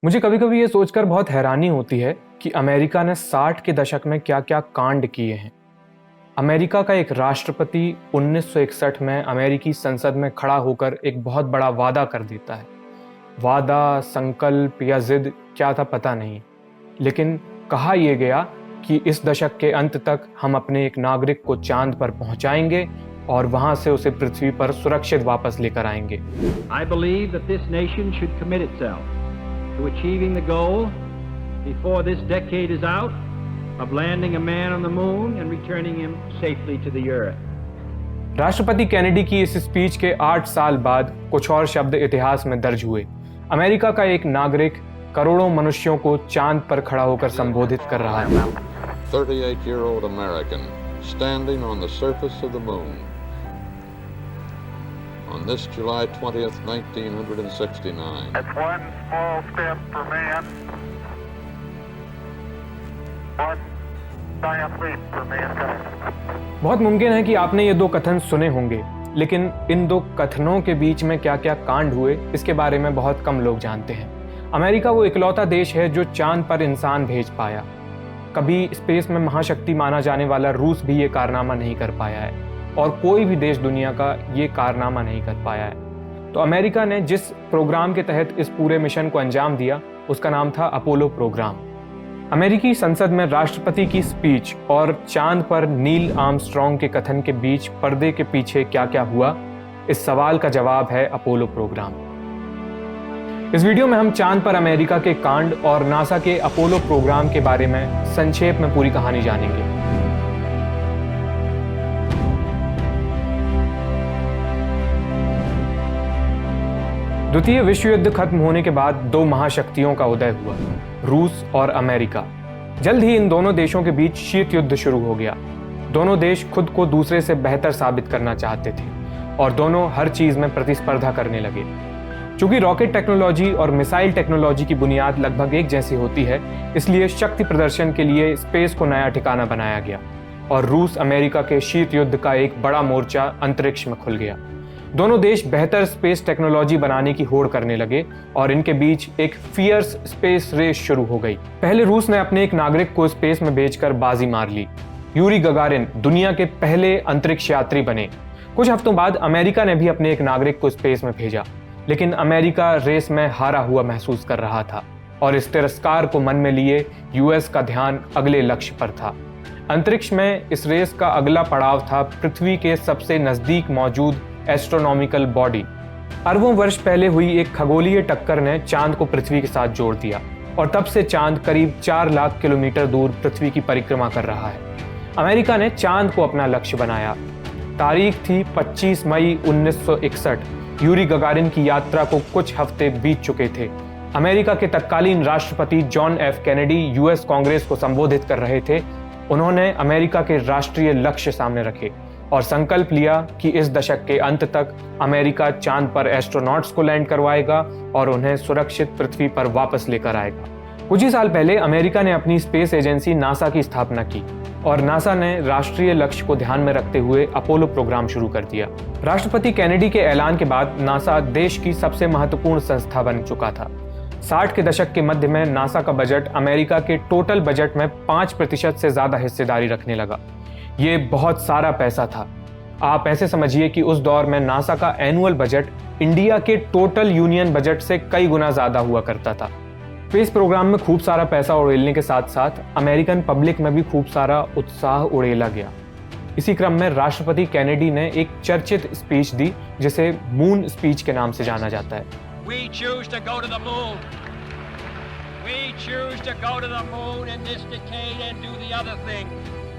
मुझे कभी कभी ये सोचकर बहुत हैरानी होती है कि अमेरिका ने 60 के दशक में क्या क्या कांड किए हैं। अमेरिका का एक राष्ट्रपति 1961 में अमेरिकी संसद में खड़ा होकर एक बहुत बड़ा वादा कर देता है। वादा, संकल्प या जिद क्या था पता नहीं, लेकिन कहा यह गया कि इस दशक के अंत तक हम अपने एक नागरिक को चांद पर पहुंचाएंगे और वहां से उसे पृथ्वी पर सुरक्षित वापस लेकर आएंगे। I believe that this nation should commit itself to achieving the goal before this decade is out of landing a man on the moon and returning him safely to the earth. राष्ट्रपति Kennedy की इस speech के 8 साल बाद कुछ और शब्द इतिहास में दर्ज हुए। अमेरिका का एक नागरिक करोड़ों मनुष्यों को चांद पर खड़ा होकर संबोधित कर रहा है। 38-year-old American standing on the surface of the moon on this July 20th, 1969. That's one small step for man, one giant leap for mankind. बहुत मुमकिन है कि आपने ये दो कथन सुने होंगे, लेकिन इन दो कथनों के बीच में क्या क्या कांड हुए इसके बारे में बहुत कम लोग जानते हैं। अमेरिका वो इकलौता देश है जो चांद पर इंसान भेज पाया। कभी स्पेस में महाशक्ति माना जाने वाला रूस भी ये कारनामा नहीं कर पाया है और कोई भी देश दुनिया का ये कारनामा नहीं कर पाया है। तो अमेरिका ने जिस प्रोग्राम के तहत इस पूरे मिशन को अंजाम दिया उसका नाम था अपोलो प्रोग्राम। अमेरिकी संसद में राष्ट्रपति की स्पीच और चांद पर नील आर्मस्ट्रॉन्ग के कथन के बीच पर्दे के पीछे क्या क्या हुआ, इस सवाल का जवाब है अपोलो प्रोग्राम। इस वीडियो में हम चांद पर अमेरिका के कांड और नासा के अपोलो प्रोग्राम के बारे में संक्षेप में पूरी कहानी जानेंगे। द्वितीय विश्व युद्ध खत्म होने के बाद दो महाशक्तियों का उदय हुआ, रूस और अमेरिका। जल्द ही इन दोनों देशों के बीच शीत युद्ध शुरू हो गया। दोनों देश खुद को दूसरे से बेहतर साबित करना चाहते थे और दोनों हर चीज में प्रतिस्पर्धा करने लगे। चूंकि रॉकेट टेक्नोलॉजी और मिसाइल टेक्नोलॉजी की बुनियाद लगभग एक जैसी होती है, इसलिए शक्ति प्रदर्शन के लिए स्पेस को नया ठिकाना बनाया गया और रूस अमेरिका के शीत युद्ध का एक बड़ा मोर्चा अंतरिक्ष में खुल गया। दोनों देश बेहतर स्पेस टेक्नोलॉजी बनाने की होड़ करने लगे और इनके बीच एक फियर्स स्पेस रेस शुरू हो गई। पहले रूस ने अपने एक नागरिक को स्पेस में भेजकर बाजी मार ली। यूरी गगारिन दुनिया के पहले अंतरिक्ष यात्री बने। कुछ हफ्तों बाद अमेरिका ने भी अपने एक नागरिक को स्पेस में भेजा, लेकिन अमेरिका रेस में हारा हुआ महसूस कर रहा था और इस तिरस्कार को मन में लिए यूएस का ध्यान अगले लक्ष्य पर था। अंतरिक्ष में इस रेस का अगला पड़ाव था पृथ्वी के सबसे नजदीक मौजूद एस्ट्रोनॉमिकल बॉडी। अरबों वर्ष पहले हुई एक खगोलीय टक्कर ने चांद को पृथ्वी के साथ जोड़ दिया और तब से चांद करीब 4 लाख किलोमीटर दूर पृथ्वी की परिक्रमा कर रहा है। अमेरिका ने चांद को अपना लक्ष्य बनाया। तारीख थी 25 मई 1961। यूरी गगारिन की यात्रा को कुछ हफ्ते बीत चुके थे। अमेरिका के तत्कालीन राष्ट्रपति John F Kennedy US Congress को संबोधित कर रहे थे। उन्होंने अमेरिका के राष्ट्रीय लक्ष्य सामने रखे और संकल्प लिया कि इस दशक के अंत तक अमेरिका चांद पर एस्ट्रोनॉट्स को लैंड करवाएगा और उन्हें सुरक्षित पृथ्वी पर वापस लेकर आएगा। कुछ ही साल पहले अमेरिका ने अपनी स्पेस एजेंसी नासा की स्थापना की और नासा ने राष्ट्रीय लक्ष्य को ध्यान में रखते हुए अपोलो प्रोग्राम शुरू कर दिया। राष्ट्रपति कैनेडी के ऐलान के बाद नासा देश की सबसे महत्वपूर्ण संस्था बन चुका था। 60 के दशक के मध्य में नासा का बजट अमेरिका के टोटल बजट में 5% से ज्यादा हिस्सेदारी रखने लगा। ये बहुत सारा पैसा था। आप ऐसे समझिए कि उस दौर में नासा का एनुअल बजट इंडिया के टोटल यूनियन बजट से कई गुना ज्यादा हुआ करता था। स्पेस प्रोग्राम में खूब सारा पैसा उड़ेलने के साथ साथ अमेरिकन पब्लिक में भी खूब सारा उत्साह उड़ेला गया। इसी क्रम में राष्ट्रपति कैनेडी ने एक चर्चित स्पीच दी जिसे मून स्पीच के नाम से जाना जाता है। We choose to go to the moon. We choose to go to the moon in this decade and do the other things,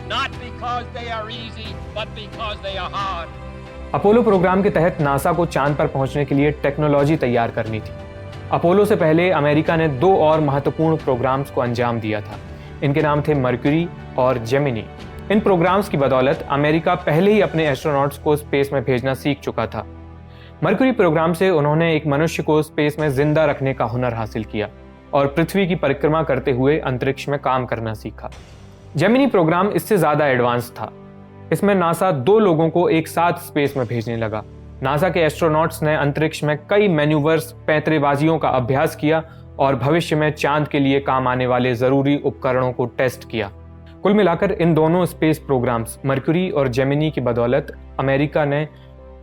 not because they are easy, but because they are hard. Apollo program के तहत NASA को चांद पर पहुंचने के लिए technology तैयार करनी थी। अपोलो से पहले अमेरिका ने 2 और महत्वपूर्ण प्रोग्राम्स को अंजाम दिया था। इनके नाम थे मर्क्यूरी और जेमिनी। इन प्रोग्राम्स की बदौलत अमेरिका पहले ही अपने एस्ट्रोनॉट्स को स्पेस में भेजना सीख चुका था। मर्क्यूरी प्रोग्राम से उन्होंने एक मनुष्य को स्पेस में जिंदा रखने का हुनर हासिल किया और पृथ्वी की परिक्रमा करते हुए अंतरिक्ष में काम करना सीखा। जेमिनी प्रोग्राम इससे ज्यादा एडवांस था। इसमें नासा 2 लोगों को एक साथ स्पेस में भेजने लगा। नासा के एस्ट्रोनॉट्स ने अंतरिक्ष में कई मैन्यूवर्स पैंतरेबाजियों का अभ्यास किया और भविष्य में चांद के लिए काम आने वाले ज़रूरी उपकरणों को टेस्ट किया। कुल मिलाकर इन दोनों स्पेस प्रोग्राम्स मर्क्यूरी और जेमिनी की बदौलत अमेरिका ने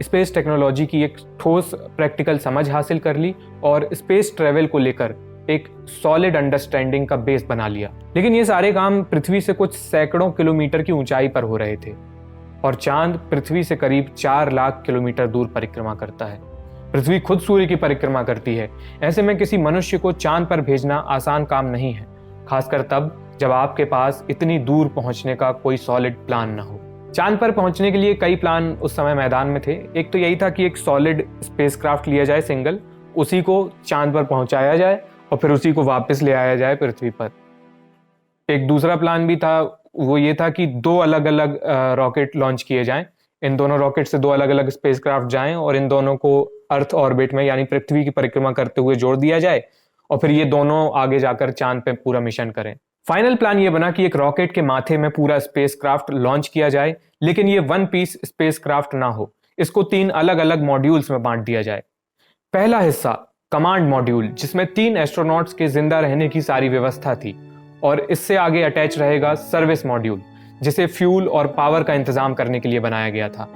स्पेस टेक्नोलॉजी की एक ठोस प्रैक्टिकल समझ हासिल कर ली और स्पेस ट्रैवल को लेकर एक सॉलिड अंडरस्टैंडिंग का बेस बना लिया। लेकिन ये सारे काम पृथ्वी से कुछ सैकड़ों किलोमीटर की ऊंचाई पर हो रहे थे और चांद पृथ्वी से करीब 4 लाख किलोमीटर दूर परिक्रमा करता है। पृथ्वी खुद सूर्य की परिक्रमा करती है। ऐसे में किसी मनुष्य को चांद पर भेजना आसान काम नहीं है, खासकर तब जब आपके पास इतनी दूर पहुंचने का कोई सॉलिड प्लान ना हो। चांद पर पहुंचने के लिए कई प्लान उस समय मैदान में थे। एक तो यही था कि एक सॉलिड स्पेसक्राफ्ट लिया जाए सिंगल, उसी को चांद पर पहुंचाया जाए और फिर उसी को वापस ले आया जाए पृथ्वी पर। एक दूसरा प्लान भी था, वो ये था कि 2 अलग अलग रॉकेट लॉन्च किए जाएं। इन दोनों रॉकेट से 2 अलग अलग स्पेसक्राफ्ट जाएं और इन दोनों को अर्थ ऑर्बिट में यानी पृथ्वी की परिक्रमा करते हुए जोड़ दिया जाए और फिर ये दोनों आगे जाकर चांद पे पूरा मिशन करें। फाइनल प्लान ये बना कि एक रॉकेट के माथे में पूरा स्पेसक्राफ्ट लॉन्च किया जाए, लेकिन ये 1 पीस स्पेसक्राफ्ट ना हो, इसको 3 अलग अलग मॉड्यूल्स में बांट दिया जाए। पहला हिस्सा कमांड मॉड्यूल, जिसमें 3 एस्ट्रोनॉट्स के जिंदा रहने की सारी व्यवस्था थी, और इससे आगे अटैच रहेगा सर्विस मॉड्यूल, जिसे फ्यूल और पावर का इंतजाम करने के लिए बनाया गया था।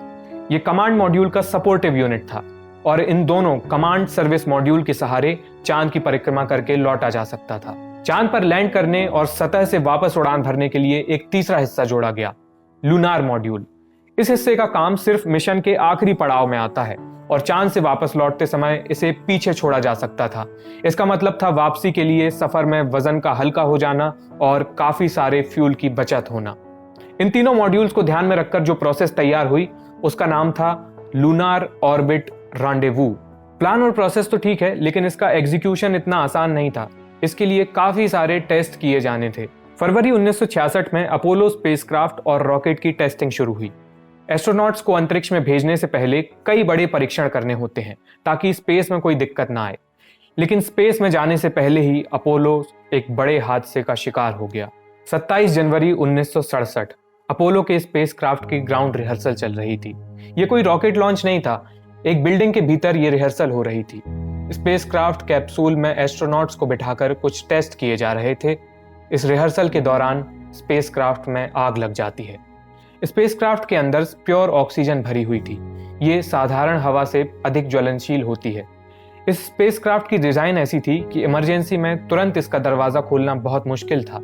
ये कमांड मॉड्यूल का सपोर्टिव यूनिट था और इन दोनों कमांड सर्विस मॉड्यूल के सहारे चांद की परिक्रमा करके लौटा जा सकता था। चांद पर लैंड करने और सतह से वापस उड़ान भरने के लिए एक तीसरा हिस्सा जोड़ा गया, लूनार मॉड्यूल। इस हिस्से का काम सिर्फ मिशन के आखिरी पड़ाव में आता है और चांद से वापस लौटते समय इसे पीछे छोड़ा जा सकता था। इसका मतलब था वापसी के लिए सफर में वजन का हल्का हो जाना और काफी सारे फ्यूल की बचत होना। इन तीनों मॉड्यूल्स को ध्यान में रखकर जो प्रोसेस तैयार हुई उसका नाम था लूनार ऑर्बिट रांडेवू। प्लान और प्रोसेस तो ठीक है, लेकिन इसका एग्जीक्यूशन इतना आसान नहीं था। इसके लिए काफी सारे टेस्ट किए जाने थे। फरवरी 1966 में अपोलो स्पेसक्राफ्ट और रॉकेट की टेस्टिंग शुरू हुई। एस्ट्रोनॉट्स को अंतरिक्ष में भेजने से पहले कई बड़े परीक्षण करने होते हैं ताकि स्पेस में कोई दिक्कत ना आए, लेकिन स्पेस में जाने से पहले ही अपोलो एक बड़े हादसे का शिकार हो गया। 27 जनवरी 1967 अपोलो के स्पेसक्राफ्ट की ग्राउंड रिहर्सल चल रही थी। ये कोई रॉकेट लॉन्च नहीं था, एक बिल्डिंग के भीतर ये रिहर्सल हो रही थी। स्पेसक्राफ्ट कैप्सूल में एस्ट्रोनॉट्स को बिठाकर कुछ टेस्ट किए जा रहे थे। इस रिहर्सल के दौरान स्पेसक्राफ्ट में आग लग जाती है। स्पेसक्राफ्ट के अंदर प्योर ऑक्सीजन भरी हुई थी। ये साधारण हवा से अधिक ज्वलनशील होती है। इस स्पेसक्राफ्ट की डिजाइन ऐसी थी कि इमरजेंसी में तुरंत इसका दरवाजा खोलना बहुत मुश्किल था।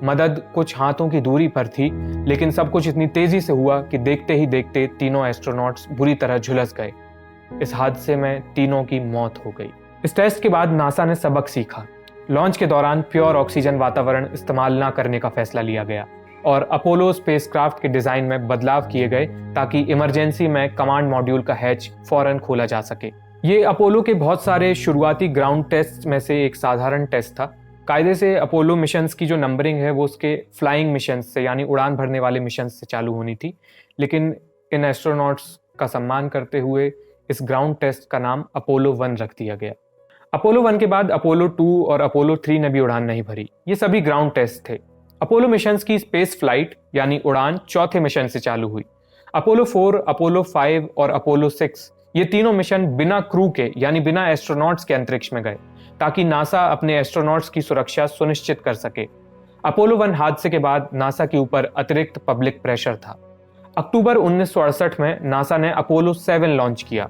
मदद कुछ हाथों की दूरी पर थी, लेकिन सब कुछ इतनी तेजी से हुआ कि देखते ही देखते तीनों एस्ट्रोनॉट्स बुरी तरह झुलस गए। इस हादसे में तीनों की मौत हो गई। इस टेस्ट के बाद नासा ने सबक सीखा। लॉन्च के दौरान प्योर ऑक्सीजन वातावरण इस्तेमाल न करने का फैसला लिया गया और अपोलो स्पेसक्राफ्ट के डिजाइन में बदलाव किए गए ताकि इमरजेंसी में कमांड मॉड्यूल का हैच फौरन खोला जा सके। ये अपोलो के बहुत सारे शुरुआती ग्राउंड टेस्ट में से एक साधारण टेस्ट था। कायदे से अपोलो मिशंस की जो नंबरिंग है वो उसके फ्लाइंग मिशंस से यानी उड़ान भरने वाले मिशंस से चालू होनी थी, लेकिन इन एस्ट्रोनॉट्स का सम्मान करते हुए इस ग्राउंड टेस्ट का नाम अपोलो 1 रख दिया गया। अपोलो 1 के बाद अपोलो 2 और अपोलो 3 ने भी उड़ान नहीं भरी। ये सभी ग्राउंड टेस्ट थे। अपोलो मिशंस की स्पेस फ्लाइट यानी उड़ान चौथे मिशन से चालू हुई। अपोलो 4, अपोलो 5 और अपोलो 6 ये तीनों मिशन बिना क्रू के यानी बिना एस्ट्रोनॉट्स के अंतरिक्ष में गए ताकि नासा अपने एस्ट्रोनॉट्स की सुरक्षा सुनिश्चित कर सके। अपोलो 1 हादसे के बाद नासा के ऊपर अतिरिक्त पब्लिक प्रेशर था। अक्टूबर 1968 में नासा ने अपोलो 7 लॉन्च किया।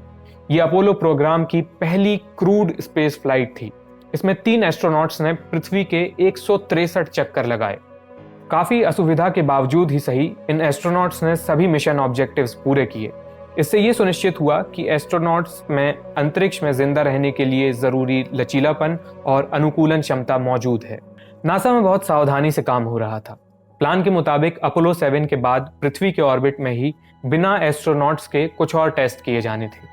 ये अपोलो प्रोग्राम की पहली क्रूड स्पेस फ्लाइट थी। इसमें 3 एस्ट्रोनॉट्स ने पृथ्वी के 163 चक्कर लगाए। काफी असुविधा के बावजूद ही सही, इन एस्ट्रोनॉट्स ने सभी मिशन ऑब्जेक्टिव्स पूरे किए। इससे ये सुनिश्चित हुआ कि एस्ट्रोनॉट्स में अंतरिक्ष में जिंदा रहने के लिए जरूरी लचीलापन और अनुकूलन क्षमता मौजूद है। नासा में बहुत सावधानी से काम हो रहा था। प्लान के मुताबिक अपोलो 7 के बाद पृथ्वी के ऑर्बिट में ही बिना एस्ट्रोनॉट्स के कुछ और टेस्ट किए जाने थे,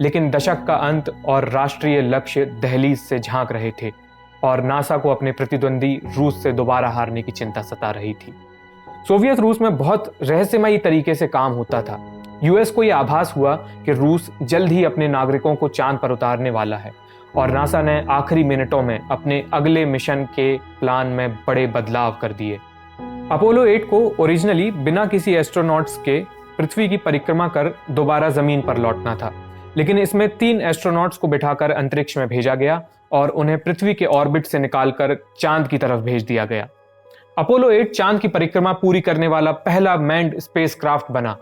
लेकिन दशक का अंत और राष्ट्रीय लक्ष्य दहलीज से झांक रहे थे और नासा को अपने प्रतिद्वंदी रूस से दोबारा हारने की चिंता सता रही थी। सोवियत रूस में बहुत रहस्यमयी तरीके से काम होता था। यूएस को यह आभास हुआ कि रूस जल्द ही अपने नागरिकों को चांद पर उतारने वाला है और नासा ने आखिरी मिनटों में अपने अगले मिशन के प्लान में बड़े बदलाव कर दिए। अपोलो 8 को ओरिजिनली बिना किसी एस्ट्रोनॉट्स के पृथ्वी की परिक्रमा कर दोबारा जमीन पर लौटना था, लेकिन इसमें 3 एस्ट्रोनॉट्स को बिठाकर अंतरिक्ष में भेजा गया और उन्हें पृथ्वी के ऑर्बिट से निकालकर चांद की तरफ भेज दिया गया। अपोलो 8 चांद की परिक्रमा पूरी करने वाला पहला मैन्ड स्पेसक्राफ्ट बना।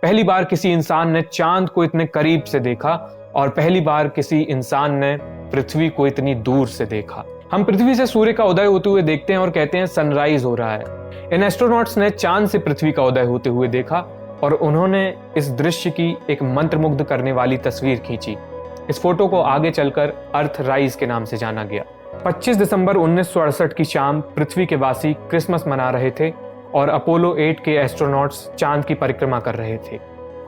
पहली बार किसी इंसान ने चांद को इतने करीब से देखा और पहली बार किसी इंसान ने पृथ्वी को इतनी दूर से देखा। हम पृथ्वी से सूर्य का उदय होते हुए देखते हैं और कहते हैं सनराइज हो रहा है। इन एस्ट्रोनॉट्स ने चांद से पृथ्वी का उदय होते हुए देखा और उन्होंने इस दृश्य की एक मंत्रमुग्ध करने वाली तस्वीर खींची। इस फोटो को आगे चलकर अर्थ राइज के नाम से जाना गया। 25 दिसंबर 1968 की शाम पृथ्वी के वासी क्रिसमस मना रहे थे और अपोलो 8 के एस्ट्रोनॉट्स चांद की परिक्रमा कर रहे थे।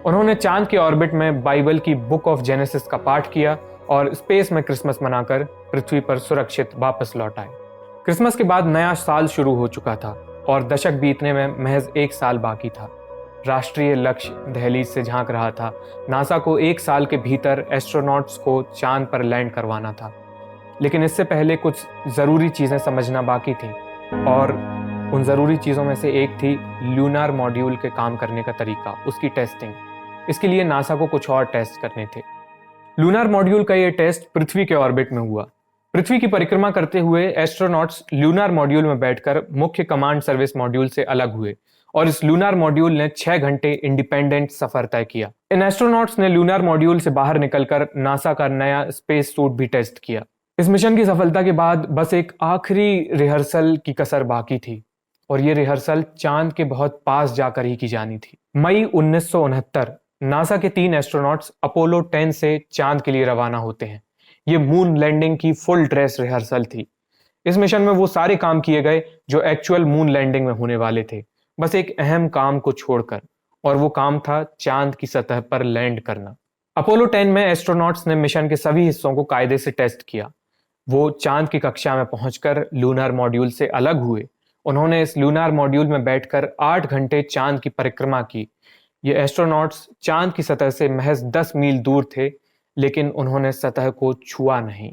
उन्होंने चांद के ऑर्बिट में बाइबल की बुक ऑफ जेनेसिस का पाठ किया और स्पेस में क्रिसमस मनाकर पृथ्वी पर सुरक्षित वापस लौट आए। क्रिसमस के बाद नया साल शुरू हो चुका था और दशक बीतने में महज 1 साल बाकी था। राष्ट्रीय लक्ष्य दहलीज से झांक रहा था। नासा को 1 साल के भीतर एस्ट्रोनॉट्स को चांद पर लैंड करवाना था, लेकिन इससे पहले कुछ ज़रूरी चीज़ें समझना बाकी थी और उन ज़रूरी चीज़ों में से एक थी लूनार मॉड्यूल के काम करने का तरीका, उसकी टेस्टिंग। इसके लिए नासा को कुछ और टेस्ट करने थे। लूनार मॉड्यूल का ये टेस्ट पृथ्वी के ऑर्बिट में हुआ। पृथ्वी की परिक्रमा करते हुए एस्ट्रोनॉट्स लूनार मॉड्यूल में बैठकर मुख्य कमांड सर्विस मॉड्यूल से अलग हुए और इस लूनार मॉड्यूल ने 6 घंटे इंडिपेंडेंट सफर तय किया। इन एस्ट्रोनॉट्स ने लूनार मॉड्यूल से बाहर निकलकर नासा का नया स्पेस सूट भी टेस्ट किया। इस मिशन की सफलता के बाद बस एक आखिरी रिहर्सल की कसर बाकी थी और ये रिहर्सल चांद के बहुत पास जाकर ही की जानी थी। मई 1969 नासा के 3 एस्ट्रोनॉट्स अपोलो 10 से चांद के लिए रवाना होते हैं। ये मून लैंडिंग की फुल ड्रेस रिहर्सल थी। इस मिशन में वो सारे काम किए गए जो एक्चुअल मून लैंडिंग में होने वाले थे, बस एक अहम काम को छोड़कर, और वो काम था चांद की सतह पर लैंड करना। अपोलो 10 में एस्ट्रोनॉट्स ने मिशन के सभी हिस्सों को कायदे से टेस्ट किया। वो चांद की कक्षा में पहुंचकर लूनार मॉड्यूल से अलग हुए। उन्होंने इस लूनार मॉड्यूल में बैठकर 8 घंटे चांद की परिक्रमा की। ये एस्ट्रोनॉट्स चांद की सतह से महज 10 मील दूर थे, लेकिन उन्होंने सतह को छुआ नहीं।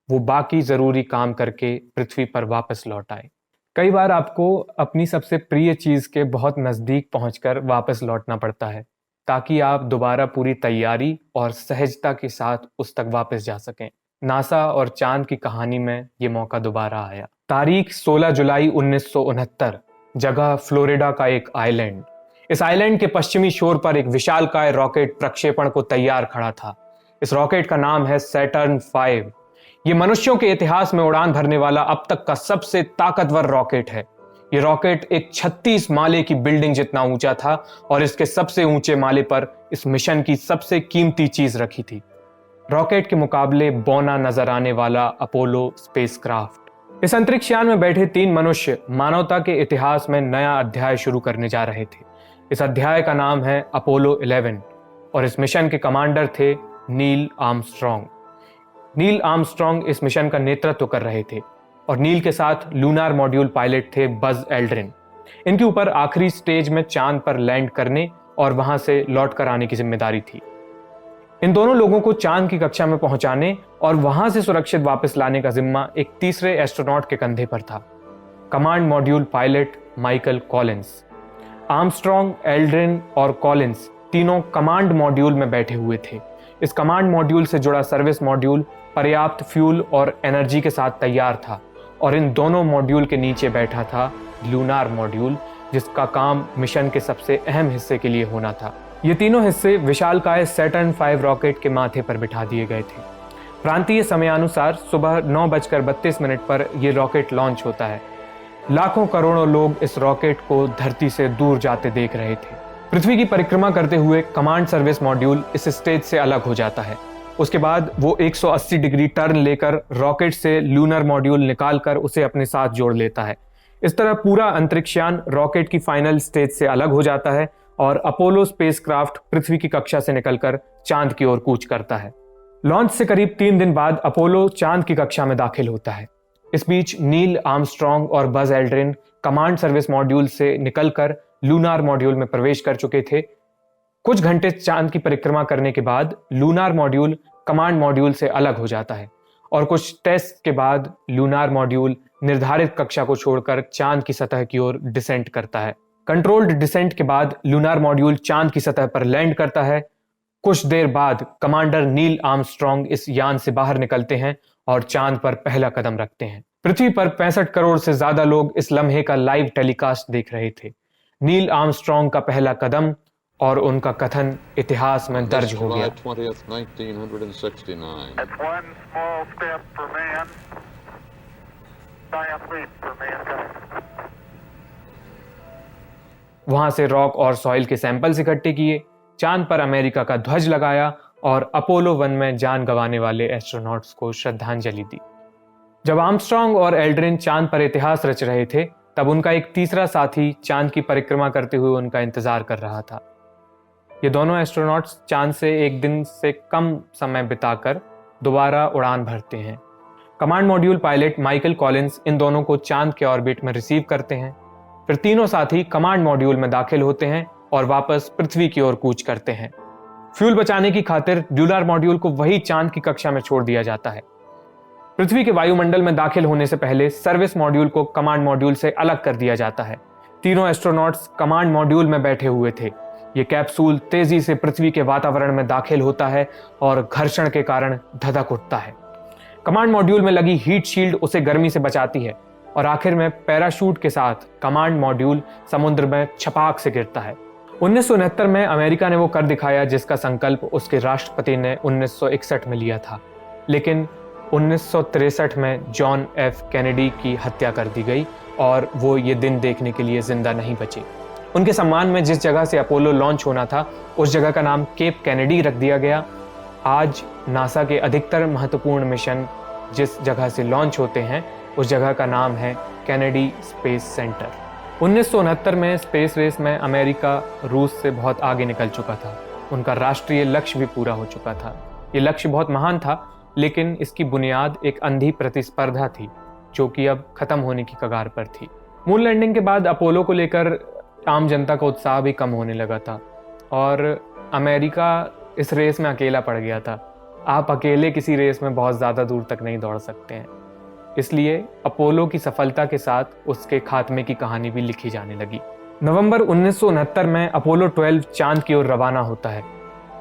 वो बाकी जरूरी काम करके पृथ्वी पर वापस लौट आए। कई बार आपको अपनी सबसे प्रिय चीज के बहुत नजदीक पहुंचकर वापस लौटना पड़ता है ताकि आप दोबारा पूरी तैयारी और सहजता के साथ उस तक वापस जा सकें। नासा और चांद की कहानी में ये मौका दोबारा आया। तारीख 16 जुलाई 1969, जगह फ्लोरिडा का एक आइलैंड। इस आइलैंड के पश्चिमी शोर पर एक विशालकाय रॉकेट प्रक्षेपण को तैयार खड़ा था। इस रॉकेट का नाम है सैटर्न 5। ये मनुष्यों के इतिहास में उड़ान भरने वाला अब तक का सबसे ताकतवर रॉकेट है। ये रॉकेट एक 36 माले की बिल्डिंग जितना ऊंचा था और इसके सबसे ऊंचे माले पर इस मिशन की सबसे कीमती चीज रखी थी। रॉकेट के मुकाबले बौना नजर आने वाला अपोलो स्पेसक्राफ्ट। इस अंतरिक्ष यान में बैठे 3 मनुष्य मानवता के इतिहास में नया अध्याय शुरू करने जा रहे थे। इस अध्याय का नाम है अपोलो 11 और इस मिशन के कमांडर थे नील आर्मस्ट्रॉन्ग। नील आर्मस्ट्रॉन्ग इस मिशन का नेतृत्व कर रहे थे और नील के साथ लूनार मॉड्यूल पायलट थे बज एल्ड्रिन। इनके ऊपर आखिरी स्टेज में चांद पर लैंड करने और वहां से लौट कर आने की जिम्मेदारी थी। इन दोनों लोगों को चांद की कक्षा में पहुंचाने और वहां से सुरक्षित वापस लाने का जिम्मा एक तीसरे एस्ट्रोनॉट के कंधे पर था, command module pilot Michael Collins. Armstrong, Aldrin और कॉलिंस तीनों कमांड मॉड्यूल में बैठे हुए थे। इस कमांड मॉड्यूल से जुड़ा सर्विस मॉड्यूल पर्याप्त फ्यूल और एनर्जी के साथ तैयार था और इन दोनों मॉड्यूल के नीचे बैठा था लूनार मॉड्यूल, जिसका काम मिशन के सबसे अहम हिस्से के लिए होना था। ये तीनों हिस्से विशालकाय सैटर्न 5 रॉकेट के माथे पर बिठा दिए गए थे। प्रांतीय समयानुसार सुबह 9:32 पर यह रॉकेट लॉन्च होता है। लाखों करोड़ों लोग इस रॉकेट को धरती से दूर जाते देख रहे थे। पृथ्वी की परिक्रमा करते हुए कमांड सर्विस मॉड्यूल इस स्टेज से अलग हो जाता है। उसके बाद वो 180 डिग्री टर्न लेकर रॉकेट से लूनर मॉड्यूल निकालकर उसे अपने साथ जोड़ लेता है। इस तरह पूरा अंतरिक्षयान रॉकेट की फाइनल स्टेज से अलग हो जाता है और अपोलो स्पेसक्राफ्ट पृथ्वी की कक्षा से निकलकर चांद की ओर कूच करता है। लॉन्च से करीब 3 दिन बाद अपोलो चांद की कक्षा में दाखिल होता है। इस बीच नील आर्मस्ट्रॉन्ग और Buzz Aldrin command service module से निकलकर लूनार मॉड्यूल में प्रवेश कर चुके थे। कुछ घंटे चांद की परिक्रमा करने के बाद लूनार मॉड्यूल कमांड मॉड्यूल से अलग हो जाता है और कुछ टेस्ट के बाद लूनार मॉड्यूल निर्धारित कक्षा को छोड़कर चांद की सतह की ओर डिसेंट करता है। कंट्रोल्ड डिसेंट के बाद लूनार मॉड्यूल चांद की सतह पर लैंड करता है। कुछ देर बाद कमांडर नील आर्मस्ट्रॉन्ग इस यान से बाहर निकलते हैं और चांद पर पहला कदम रखते हैं। पृथ्वी पर 65 करोड़ से ज्यादा लोग इस लम्हे का लाइव टेलीकास्ट देख रहे थे। नील आर्मस्ट्रॉन्ग का पहला कदम और उनका कथन इतिहास में दर्ज हो गया। July 20th, 1969. That's one small step for man, giant leap for mankind. वहां से रॉक और सॉइल के सैंपल्स इकट्ठे किए, चांद पर अमेरिका का ध्वज लगाया और अपोलो 1 में जान गंवाने वाले एस्ट्रोनॉट्स को श्रद्धांजलि दी। जब आर्मस्ट्रॉन्ग और एल्ड्रिन चांद पर इतिहास रच रहे थे, तब उनका एक तीसरा साथी चांद की परिक्रमा करते हुए उनका इंतजार कर रहा था। ये दोनों एस्ट्रोनॉट्स चांद से एक दिन से कम समय बिताकर दोबारा उड़ान भरते हैं। Command module pilot Michael Collins इन दोनों को चांद के ऑर्बिट में रिसीव करते हैं। फिर तीनों साथी कमांड मॉड्यूल में दाखिल होते हैं और वापस पृथ्वी की ओर कूच करते हैं। फ्यूल बचाने की खातिर ड्यूलर मॉड्यूल को वही चांद की कक्षा में छोड़ दिया जाता है। पृथ्वी के वायुमंडल में दाखिल होने से पहले सर्विस मॉड्यूल को कमांड मॉड्यूल से अलग कर दिया जाता है। तीनों एस्ट्रोनॉट्स कमांड मॉड्यूल में बैठे हुए थे। ये कैप्सूल तेजी से पृथ्वी के वातावरण में दाखिल होता है और घर्षण के कारण धधक उठता है। कमांड मॉड्यूल में लगी हीट शील्ड उसे गर्मी से बचाती है और आखिर में पैराशूट के साथ कमांड मॉड्यूल समुद्र में छपाक से गिरता है। 1969 में अमेरिका ने वो कर दिखाया जिसका संकल्प उसके राष्ट्रपति ने 1961 में लिया था, लेकिन 1963 में जॉन एफ कैनेडी की हत्या कर दी गई और वो ये दिन देखने के लिए जिंदा नहीं बचे। उनके सम्मान में जिस जगह से अपोलो लॉन्च होना था, उस जगह का नाम केप कैनेडी रख दिया गया। आज नासा के अधिकतर महत्वपूर्ण मिशन जिस जगह से लॉन्च होते हैं, उस जगह का नाम है कैनेडी स्पेस सेंटर। 1969 में स्पेस रेस में अमेरिका रूस से बहुत आगे निकल चुका था। उनका राष्ट्रीय लक्ष्य भी पूरा हो चुका था। ये लक्ष्य बहुत महान था, लेकिन इसकी बुनियाद एक अंधी प्रतिस्पर्धा थी जो कि अब खत्म होने की कगार पर थी। मून लैंडिंग के बाद अपोलो को लेकर आम जनता का उत्साह भी कम होने लगा था और अमेरिका इस रेस में अकेला पड़ गया था। आप अकेले किसी रेस में बहुत ज़्यादा दूर तक नहीं दौड़ सकते हैं। इसलिए अपोलो की सफलता के साथ उसके खात्मे की कहानी भी लिखी जाने लगी। नवंबर 1969 में अपोलो 12 चांद की ओर रवाना होता है।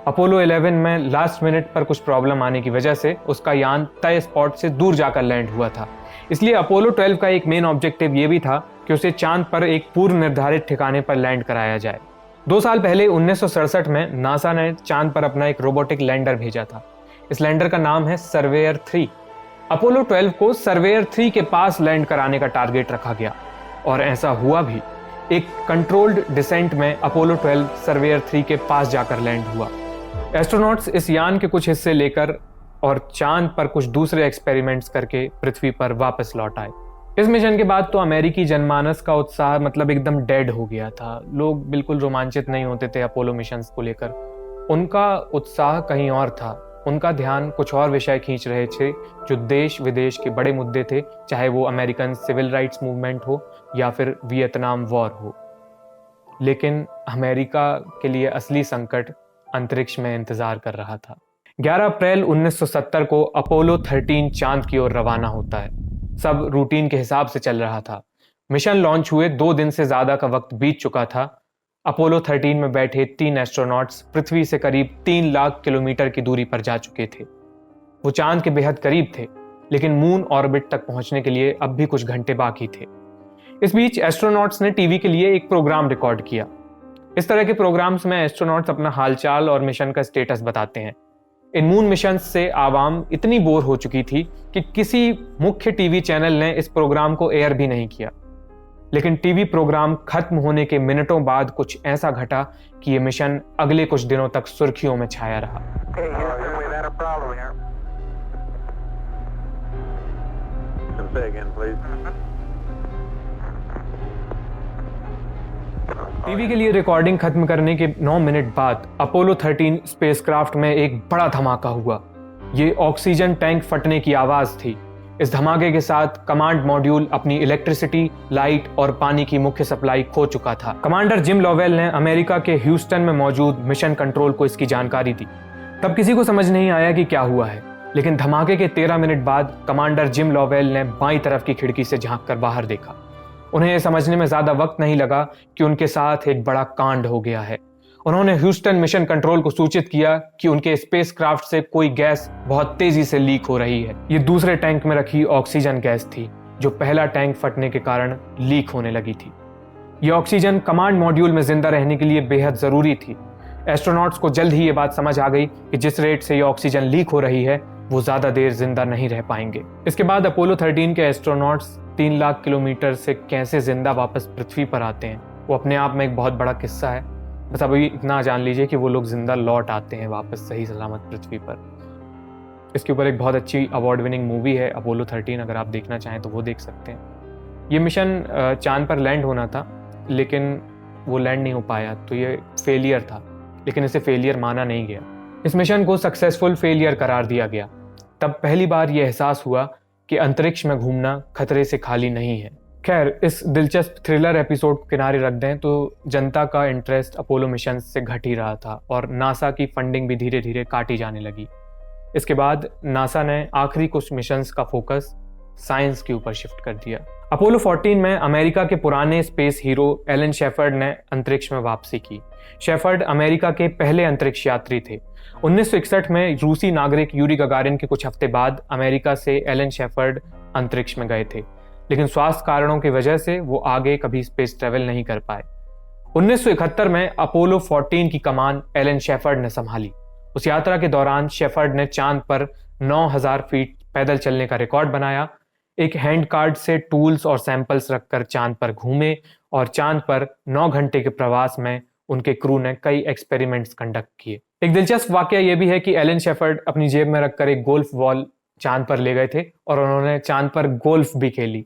अपोलो 11 में लास्ट मिनट पर कुछ प्रॉब्लम आने की वजह से उसका यान तय स्पॉट से दूर जाकर लैंड हुआ था। इसलिए अपोलो 12 का एक मेन ऑब्जेक्टिव ये भी था कि उसे चांद पर एक पूर्व निर्धारित ठिकाने पर लैंड कराया जाए। 2 साल पहले 1967 में नासा ने चांद पर अपना एक रोबोटिक लैंडर भेजा था। इस लैंडर का नाम है सर्वेयर 3। अपोलो 12 को सर्वेयर 3 के पास लैंड कराने का टारगेट रखा गया और ऐसा हुआ भी। एक कंट्रोल्ड डिसेंट में अपोलो 12 सर्वेयर 3 के पास जाकर लैंड हुआ। एस्ट्रोनॉट्स इस यान के कुछ हिस्से लेकर और चांद पर कुछ दूसरे एक्सपेरिमेंट्स करके पृथ्वी पर वापस लौट आए। इस मिशन के बाद तो अमेरिकी जनमानस का उत्साह मतलब एकदम डेड हो गया था। लोग बिल्कुल रोमांचित नहीं होते थे अपोलो मिशंस को लेकर। उनका उत्साह कहीं और था। उनका ध्यान कुछ और विषय खींच रहे थे जो देश विदेश के बड़े मुद्दे थे, चाहे वो अमेरिकन सिविल राइट्स मूवमेंट हो या फिर वियतनाम वॉर हो। लेकिन अमेरिका के लिए असली संकट अंतरिक्ष में इंतजार कर रहा था। 11 अप्रैल 1970 को अपोलो 13 चांद की ओर रवाना होता है। सब रूटीन के हिसाब से चल रहा था। मिशन लॉन्च हुए 2 दिन से ज्यादा का वक्त बीत चुका था। अपोलो 13 में बैठे 3 एस्ट्रोनॉट्स पृथ्वी से करीब 3 लाख किलोमीटर की दूरी पर जा चुके थे। वो चांद के बेहद करीब थे, लेकिन मून ऑर्बिट तक पहुंचने के लिए अब भी कुछ घंटे बाकी थे। इस बीच एस्ट्रोनॉट्स ने टीवी के लिए एक प्रोग्राम रिकॉर्ड किया। इस तरह के प्रोग्राम्स में एस्ट्रोनॉट्स अपना हालचाल और मिशन का स्टेटस बताते हैं। इन मून मिशन से आवाम इतनी बोर हो चुकी थी कि किसी मुख्य टीवी चैनल ने इस प्रोग्राम को एयर भी नहीं किया। लेकिन टीवी प्रोग्राम खत्म होने के मिनटों बाद कुछ ऐसा घटा कि ये मिशन अगले कुछ दिनों तक सुर्खियों में छाया रहा। टीवी के लिए रिकॉर्डिंग खत्म करने के 9 मिनट बाद अपोलो 13 स्पेसक्राफ्ट में एक बड़ा धमाका हुआ। ये ऑक्सीजन टैंक फटने की आवाज थी। इस धमाके के साथ कमांड मॉड्यूल अपनी इलेक्ट्रिसिटी, लाइट और पानी की मुख्य सप्लाई खो चुका था। कमांडर जिम लॉवेल ने अमेरिका के ह्यूस्टन में मौजूद मिशन कंट्रोल को इसकी जानकारी दी। तब किसी को समझ नहीं आया कि क्या हुआ है, लेकिन धमाके के 13 मिनट बाद कमांडर जिम लॉवेल ने बाईं तरफ की खिड़की से झांक कर बाहर देखा। उन्हें यह समझने में ज्यादा वक्त नहीं लगा कि उनके साथ एक बड़ा कांड हो गया है। उन्होंने ह्यूस्टन मिशन कंट्रोल को सूचित किया कि उनके स्पेसक्राफ्ट से कोई गैस बहुत तेजी से लीक हो रही है। ये दूसरे टैंक में रखी ऑक्सीजन गैस थी जो पहला टैंक फटने के कारण लीक होने लगी थी। ये ऑक्सीजन कमांड मॉड्यूल में जिंदा रहने के लिए बेहद जरूरी थी। एस्ट्रोनॉट्स को जल्द ही ये बात समझ आ गई कि जिस रेट से ये ऑक्सीजन लीक हो रही है वो ज्यादा देर जिंदा नहीं रह पाएंगे। इसके बाद अपोलो 13 के एस्ट्रोनॉट्स 3 लाख किलोमीटर से कैसे जिंदा वापस पृथ्वी पर आते हैं वो अपने आप में एक बहुत बड़ा किस्सा है। बस अभी इतना जान लीजिए कि वो लोग जिंदा लौट आते हैं वापस सही सलामत पृथ्वी पर। इसके ऊपर एक बहुत अच्छी अवार्ड विनिंग मूवी है अपोलो 13, अगर आप देखना चाहें तो वो देख सकते हैं। ये मिशन चांद पर लैंड होना था लेकिन वो लैंड नहीं हो पाया, तो ये फेलियर था, लेकिन इसे फेलियर माना नहीं गया। इस मिशन को सक्सेसफुल फेलियर करार दिया गया। तब पहली बार ये एहसास हुआ कि अंतरिक्ष में घूमना खतरे से खाली नहीं है। खैर, इस दिलचस्प थ्रिलर एपिसोड को किनारे रख दें तो जनता का इंटरेस्ट अपोलो मिशन से घट ही रहा था और नासा की फंडिंग भी धीरे धीरे काटी जाने लगी। इसके बाद नासा ने आखिरी कुछ मिशंस का फोकस साइंस के ऊपर शिफ्ट कर दिया। अपोलो 14 में अमेरिका के पुराने स्पेस हीरो एलन शेफर्ड ने अंतरिक्ष में वापसी की। शेफर्ड अमेरिका के पहले अंतरिक्ष यात्री थे। 1961 में रूसी नागरिक यूरी गगारिन के कुछ हफ्ते बाद अमेरिका से एलन शेफर्ड अंतरिक्ष में गए थे, लेकिन स्वास्थ्य कारणों की वजह से वो आगे कभी स्पेस ट्रेवल नहीं कर पाए। 1971 में अपोलो 14 की कमान एलन शेफर्ड ने संभाली। उस यात्रा के दौरान शेफर्ड ने चांद पर 9000 फीट पैदल चलने का रिकॉर्ड बनाया। एक हैंड कार्ड से टूल्स और सैंपल्स रखकर चांद पर घूमे और चांद पर 9 घंटे के प्रवास में उनके क्रू ने कई एक्सपेरिमेंट्स कंडक्ट किए। एक दिलचस्प वाकया यह भी है कि एलन शेफर्ड अपनी जेब में रखकर एक गोल्फ बॉल चांद पर ले गए थे और उन्होंने चांद पर गोल्फ भी खेली।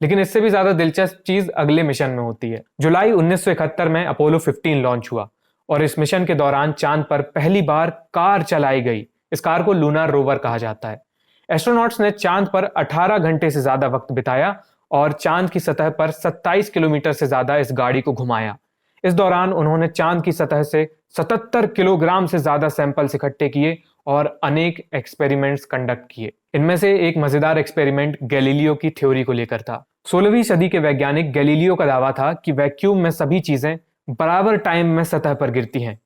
लेकिन इससे भी ज्यादा दिलचस्प चीज अगले मिशन में होती है। जुलाई 1971 में अपोलो 15 लॉन्च हुआ और इस मिशन के दौरान चांद पर पहली बार कार चलाई गई। इस कार को लूनार रोवर कहा जाता है। एस्ट्रोनॉट्स ने चांद पर 18 घंटे से ज्यादा वक्त बिताया और चांद की सतह पर 27 किलोमीटर से ज्यादा इस गाड़ी को घुमाया। इस दौरान उन्होंने चांद की सतह से 77 किलोग्राम से ज्यादा सैंपल्स इकट्ठे किए और अनेक एक्सपेरिमेंट्स कंडक्ट किए। इनमें से एक मजेदार एक्सपेरिमेंट गैलीलियो की थ्योरी को लेकर था। 16वीं सदी के वैज्ञानिक गैलीलियो का दावा था कि वैक्यूम में सभी चीजें बराबर टाइम में सतह पर गिरती हैं।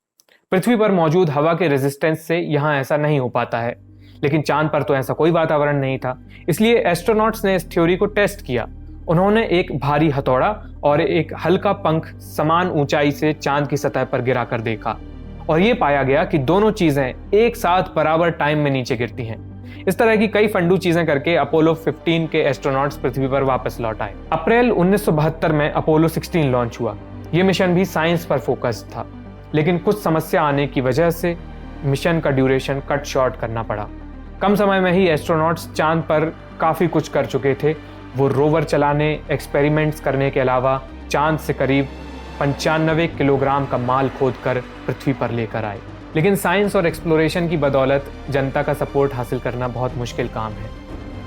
पृथ्वी पर मौजूद हवा के रेजिस्टेंस से यहां ऐसा नहीं हो पाता है, लेकिन चांद पर तो ऐसा कोई वातावरण नहीं था। इसलिए एस्ट्रोनॉट्स ने इस थ्योरी को टेस्ट किया। उन्होंने एक भारी हथौड़ा और एक हल्का पंख समान ऊंचाई से चांद की सतह पर गिराकर देखा और यह पाया गया कि दोनों चीजें एक साथ बराबर टाइम में नीचे गिरती हैं। इस तरह की कई फंडू चीजें करके अपोलो 15 के एस्ट्रोनॉट्स पृथ्वी पर वापस लौट आए। अप्रैल 1972 में अपोलो 16 लॉन्च हुआ। यह मिशन भी साइंस पर फोकस्ड था, लेकिन कुछ समस्या आने की वजह से मिशन का ड्यूरेशन कट शॉर्ट करना पड़ा। कम समय में ही एस्ट्रोनॉट्स चांद पर काफी कुछ कर चुके थे। वो रोवर चलाने, एक्सपेरिमेंट्स करने के अलावा चांद से करीब 95 किलोग्राम का माल खोदकर पृथ्वी पर लेकर आए। लेकिन साइंस और एक्सप्लोरेशन की बदौलत जनता का सपोर्ट हासिल करना बहुत मुश्किल काम है,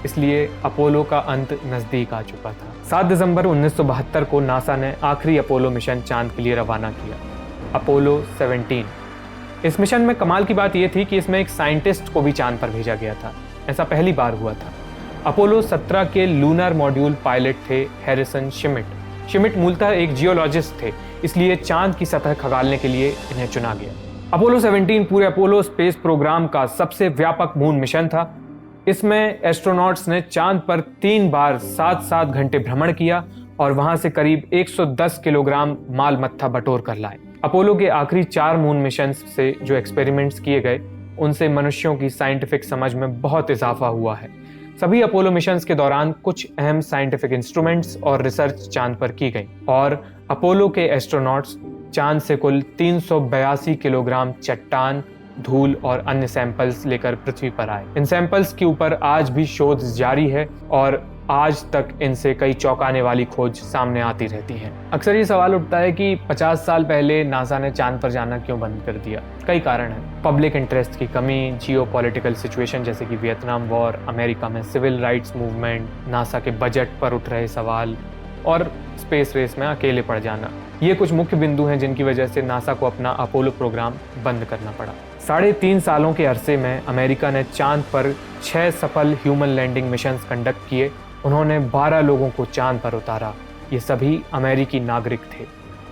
इसलिए अपोलो का अंत नजदीक आ चुका था। 7 दिसंबर 1972 को नासा ने आखिरी अपोलो मिशन चांद के लिए रवाना किया, अपोलो 17। इस मिशन में कमाल की बात यह थी कि इसमें एक साइंटिस्ट को भी चांद पर भेजा गया था। ऐसा पहली बार हुआ था। अपोलो 17 के लूनर मॉड्यूल पायलट थे हैरिसन शिमिट। शिमिट मूलतः एक जियोलॉजिस्ट थे, इसलिए चांद की सतह खंगालने के लिए इन्हें चुना गया। अपोलो 17 पूरे अपोलो स्पेस प्रोग्राम का सबसे व्यापक मून मिशन था। इसमें एस्ट्रोनॉट्स ने चांद पर 3 बार 7-7 घंटे भ्रमण किया और वहां से करीब 110 किलोग्राम माल मत्था बटोर कर लाए। अपोलो के आखिरी 4 मून मिशन से जो एक्सपेरिमेंट्स किए गए, उनसे मनुष्यों की साइंटिफिक समझ में बहुत इजाफा हुआ है। सभी अपोलो मिशंस के दौरान कुछ अहम साइंटिफिक इंस्ट्रूमेंट्स और रिसर्च चांद पर की गई और अपोलो के एस्ट्रोनॉट्स चांद से कुल 382 किलोग्राम चट्टान, धूल और अन्य सैंपल्स लेकर पृथ्वी पर आए। इन सैंपल्स के ऊपर आज भी शोध जारी है और आज तक इनसे कई चौंकाने वाली खोज सामने आती रहती हैं। अक्सर ये सवाल उठता है कि 50 साल पहले नासा ने चांद पर जाना क्यों बंद कर दिया। कई कारण हैं। पब्लिक इंटरेस्ट की कमी, जियोपॉलिटिकल सिचुएशन जैसे कि वियतनाम वॉर, अमेरिका में सिविल राइट्स मूवमेंट, नासा के बजट पर उठ रहे सवाल और स्पेस रेस में अकेले पड़ जाना। ये कुछ मुख्य बिंदु हैं जिनकी वजह से नासा को अपना अपोलो प्रोग्राम बंद करना पड़ा। 3.5 सालों के अरसे में अमेरिका ने चांद पर 6 सफल ह्यूमन लैंडिंग मिशंस कंडक्ट किए। उन्होंने 12 लोगों को चांद पर उतारा। ये सभी अमेरिकी नागरिक थे।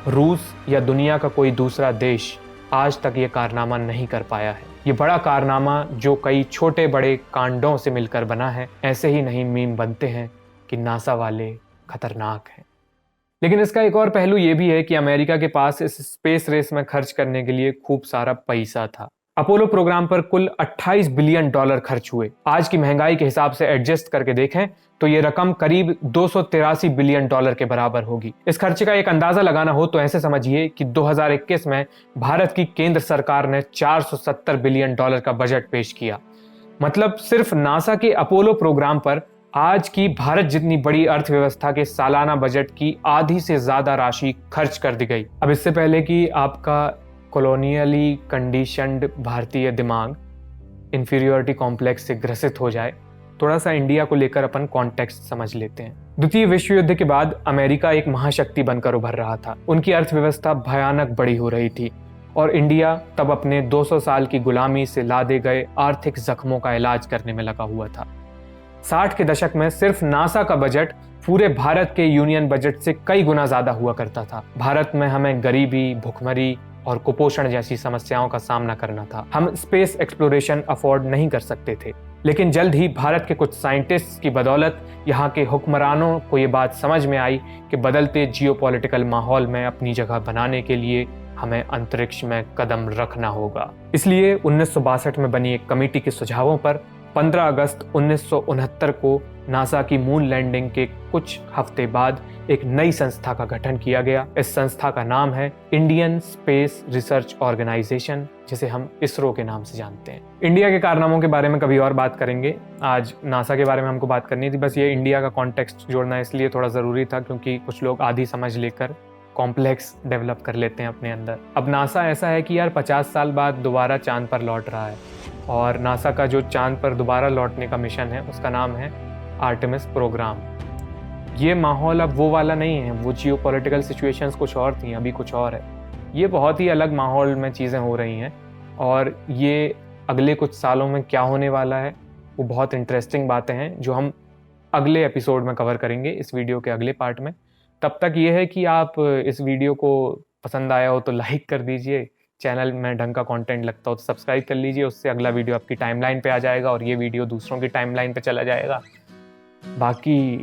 रूस या दुनिया का कोई दूसरा देश आज तक ये कारनामा नहीं कर पाया है। ये बड़ा कारनामा जो कई छोटे बड़े कांडों से मिलकर बना है, ऐसे ही नहीं मीम बनते हैं कि नासा वाले खतरनाक हैं। लेकिन इसका एक और पहलू ये भी है कि अमेरिका के पास इस स्पेस रेस में खर्च करने के लिए खूब सारा पैसा था। अपोलो प्रोग्राम पर कुल 28 बिलियन डॉलर खर्च हुए। आज की महंगाई के हिसाब से एडजस्ट करके देखें तो ये रकम करीब 283 बिलियन डॉलर के बराबर होगी। इस खर्चे का एक अंदाजा लगाना हो तो ऐसे समझिए कि 2021 में भारत की केंद्र सरकार ने 470 बिलियन डॉलर का बजट पेश किया। मतलब सिर्फ नासा के अपोलो प्रोग्राम पर आज की भारत जितनी बड़ी अर्थव्यवस्था के सालाना बजट की आधी से ज्यादा राशि खर्च कर दी गई। अब इससे पहले कि आपका कॉलोनियली कंडीशन्ड भारतीय दिमाग इंफीरियोरिटी कॉम्प्लेक्स से ग्रसित हो जाए, थोड़ा सा इंडिया को लेकर अपन कॉन्टेक्स्ट समझ लेते हैं। द्वितीय विश्व युद्ध के बाद अमेरिका एक महाशक्ति बनकर उभर रहा था। उनकी अर्थव्यवस्था भयानक बड़ी हो रही थी और इंडिया तब अपने 200 साल की गुलामी से लादे गए आर्थिक जख्मों का इलाज करने में लगा हुआ था। 60 के दशक में सिर्फ नासा का बजट पूरे भारत के यूनियन बजट से कई गुना ज्यादा हुआ करता था। भारत में हमें गरीबी, भुखमरी और कुपोषण जैसी समस्याओं का सामना करना था। हम स्पेस एक्सप्लोरेशन अफोर्ड नहीं कर सकते थे। लेकिन जल्द ही भारत के कुछ साइंटिस्ट्स की बदौलत यहाँ के हुक्मरानों को ये बात समझ में आई कि बदलते जियोपॉलिटिकल माहौल में अपनी जगह बनाने के लिए हमें अंतरिक्ष में कदम रखना होगा। इसलिए 1962 में बनी एक कमेटी के सुझावों पर 15 अगस्त 1969 को नासा की मून लैंडिंग के कुछ हफ्ते बाद एक नई संस्था का गठन किया गया। इस संस्था का नाम है इंडियन स्पेस रिसर्च ऑर्गेनाइजेशन, जिसे हम इसरो के नाम से जानते हैं। इंडिया के कारनामों के बारे में कभी और बात करेंगे। आज नासा के बारे में हमको बात करनी थी। बस ये इंडिया का कॉन्टेक्स्ट जोड़ना इसलिए थोड़ा ज़रूरी था क्योंकि कुछ लोग आधी समझ लेकर कॉम्प्लेक्स डेवलप कर लेते हैं अपने अंदर। अब नासा ऐसा है कि यार 50 साल बाद दोबारा चांद पर लौट रहा है और नासा का जो चांद पर दोबारा लौटने का मिशन है उसका नाम है आर्टेमिस प्रोग्राम। ये माहौल अब वो वाला नहीं है। वो जियोपॉलिटिकल सिचुएशंस कुछ और थी, अभी कुछ और है। ये बहुत ही अलग माहौल में चीज़ें हो रही हैं और ये अगले कुछ सालों में क्या होने वाला है वो बहुत इंटरेस्टिंग बातें हैं जो हम अगले एपिसोड में कवर करेंगे, इस वीडियो के अगले पार्ट में। तब तक ये है कि आप इस वीडियो को पसंद आया हो तो लाइक कर दीजिए, चैनल में ढंग का कंटेंट लगता हो तो सब्सक्राइब कर लीजिए। उससे अगला वीडियो आपकी टाइमलाइन पे आ जाएगा और ये वीडियो दूसरों की टाइमलाइन पे चला जाएगा। बाकी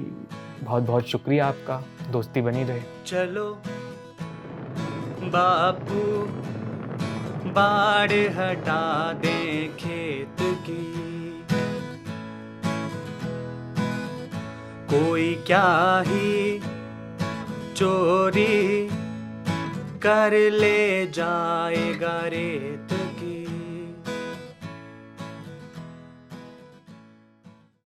बहुत बहुत शुक्रिया आपका, दोस्ती बनी रहे। चलो बापू बाड़ हटा दें खेत की, कोई क्या ही चोरी कर ले जाएगा रेत